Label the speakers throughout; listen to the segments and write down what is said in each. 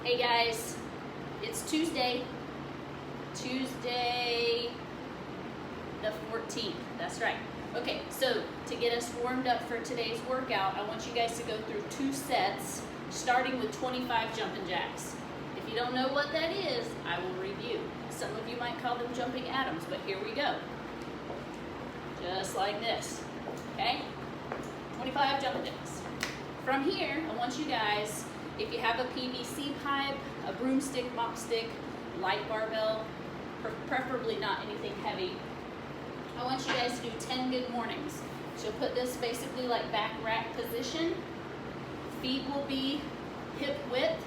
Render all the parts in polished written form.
Speaker 1: Hey guys, it's Tuesday the 14th, that's right. Okay, so to get us warmed up for today's workout, I want you guys to go through 2 sets, starting with 25 jumping jacks. If you don't know what that is, I will review. Some of you might call them jumping atoms, but here we go. Just like this, okay? 25 jumping jacks. From here, I want you guys, if you have a PVC pipe, a broomstick, mop stick, light barbell, preferably not anything heavy, I want you guys to do 10 good mornings. So you'll put this basically like back rack position. Feet will be hip width.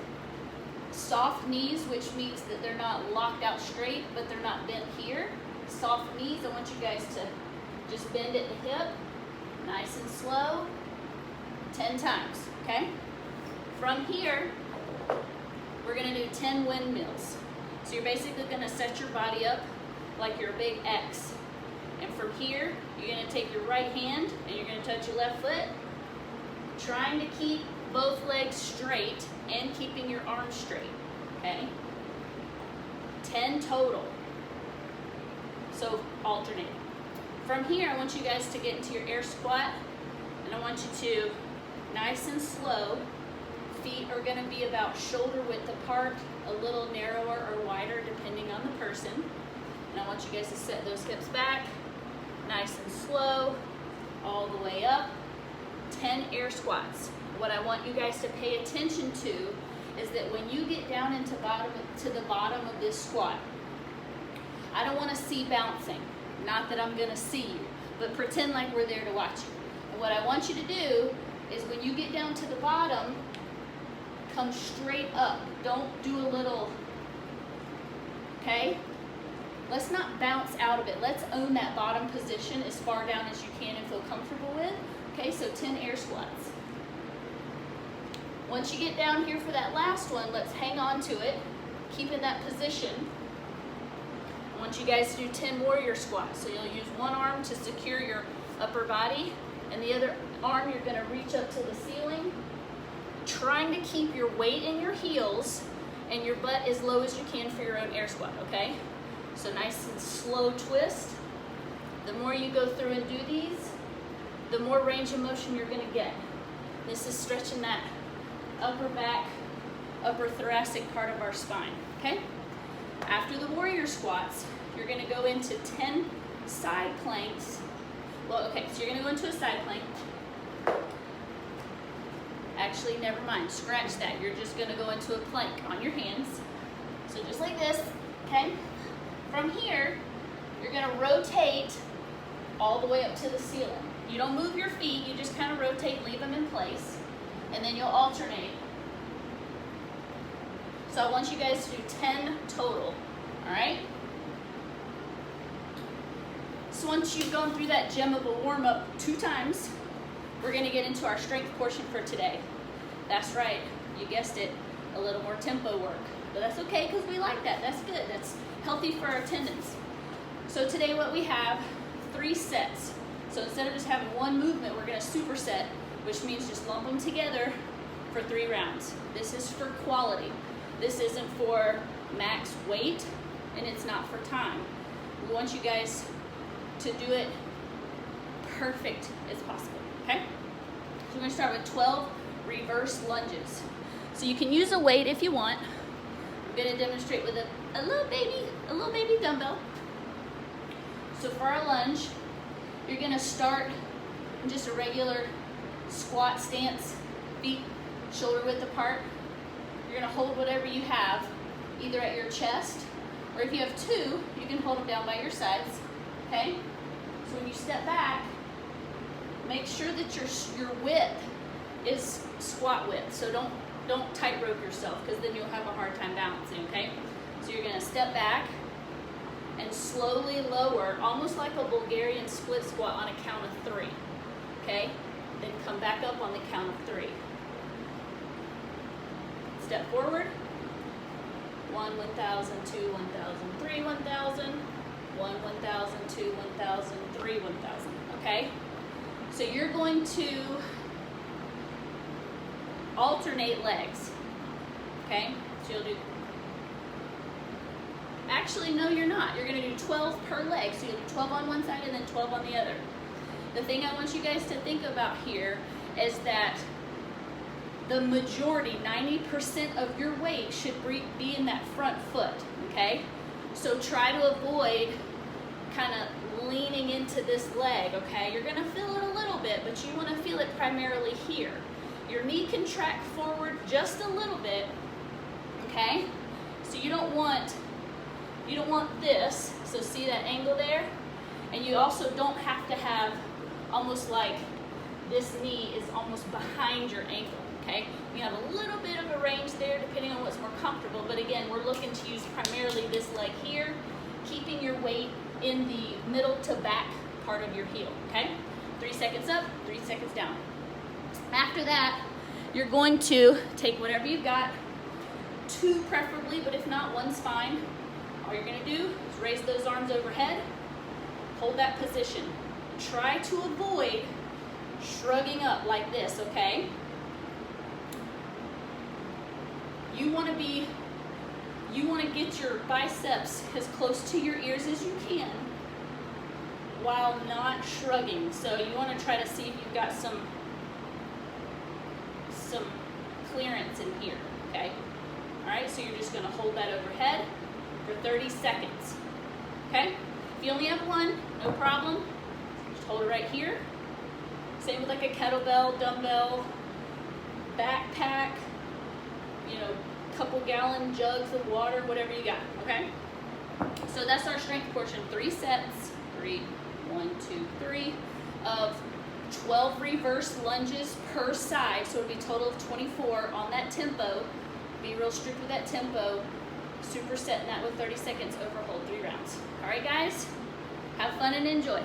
Speaker 1: Soft knees, which means that they're not locked out straight, but they're not bent here. Soft knees, I want you guys to just bend at the hip, nice and slow, 10 times, okay? From here, we're gonna do 10 windmills. So you're basically gonna set your body up like you're a big X. And from here, you're gonna take your right hand and you're gonna touch your left foot, trying to keep both legs straight and keeping your arms straight, okay? 10 total. So alternating. From here, I want you guys to get into your air squat, and I want you to, nice and slow, feet are gonna be about shoulder width apart, a little narrower or wider depending on the person. And I want you guys to set those hips back, nice and slow, all the way up. 10 air squats. What I want you guys to pay attention to is that when you get down into the bottom of this squat, I don't want to see bouncing. Not that I'm going to see you, but pretend like we're there to watch you. And what I want you to do is when you get down to the bottom, come straight up. Don't do a little, okay? Let's not bounce out of it. Let's own that bottom position as far down as you can and feel comfortable with. Okay, so 10 air squats. Once you get down here for that last one, let's hang on to it, keep in that position. I want you guys to do 10 warrior squats. So you'll use one arm to secure your upper body, and the other arm you're gonna reach up to the ceiling, trying to keep your weight in your heels and your butt as low as you can for your own air squat, okay? So nice and slow twist. The more you go through and do these, the more range of motion you're gonna get. This is stretching that upper back, upper thoracic part of our spine, okay? After the warrior squats, you're gonna go into 10 side planks. Well, okay, so you're gonna go into a side plank. Actually, never mind, scratch that. You're just gonna go into a plank on your hands. So just like this, okay? From here, you're gonna rotate all the way up to the ceiling. You don't move your feet, you just kind of rotate, leave them in place, and then you'll alternate. So I want you guys to do 10 total, all right? So once you've gone through that gem of a warm-up 2 times, we're gonna get into our strength portion for today. That's right, you guessed it, a little more tempo work. But that's okay, because we like that, that's good. That's healthy for our tendons. So today what we have, 3 sets. So instead of just having one movement, we're gonna superset, which means just lump them together for 3 rounds. This is for quality. This isn't for max weight, and it's not for time. We want you guys to do it perfect as possible, okay? So we're gonna start with 12 reverse lunges. So you can use a weight if you want. I'm gonna demonstrate with a little baby dumbbell. So for our lunge, you're gonna start in just a regular squat stance, feet shoulder width apart. You're gonna hold whatever you have, either at your chest, or if you have 2, you can hold them down by your sides, okay? So when you step back, make sure that your width is squat width. So don't tightrope yourself, because then you'll have a hard time balancing, okay? So you're gonna step back and slowly lower, almost like a Bulgarian split squat on a count of 3, okay? Then come back up on the count of 3. Step forward. 1, 1,000, 2, 1,000, 3, 1,000, 1, 1,000, 2, 1,000, 3, 1,000, okay? So you're going to alternate legs. okay? So you'll do, actually, no, you're not. You're gonna do 12 per leg. So you'll do 12 on one side and then 12 on the other. The thing I want you guys to think about here is that the majority, 90% of your weight should be in that front foot, okay? So try to avoid kind of leaning into this leg, okay? You're gonna feel it a little bit, but you wanna feel it primarily here. Your knee can track forward just a little bit, okay? So you don't want this, so see that angle there? And you also don't have to have almost like this knee is almost behind your ankle, okay? You have a little bit of a range there depending on what's more comfortable, but again, we're looking to use primarily this leg here, keeping your weight in the middle to back part of your heel, okay? 3 seconds up, 3 seconds down. After that, you're going to take whatever you've got, 2 preferably, but if not, 1's fine. All you're gonna do is raise those arms overhead, hold that position. Try to avoid shrugging up like this, okay? You wanna get your biceps as close to your ears as you can while not shrugging. So you wanna try to see if you've got some clearance in here, okay? All right, so you're just gonna hold that overhead for 30 seconds, okay? If you only have 1, no problem. Just hold it right here. Same with like a kettlebell, dumbbell, backpack, you know, couple gallon jugs of water, whatever you got, okay? So that's our strength portion. 3 sets, 3, 1, 2, 3, of 12 reverse lunges per side. So it'll be a total of 24 on that tempo. Be real strict with that tempo. Supersetting that with 30 seconds over hold 3 rounds. All right, guys, have fun and enjoy.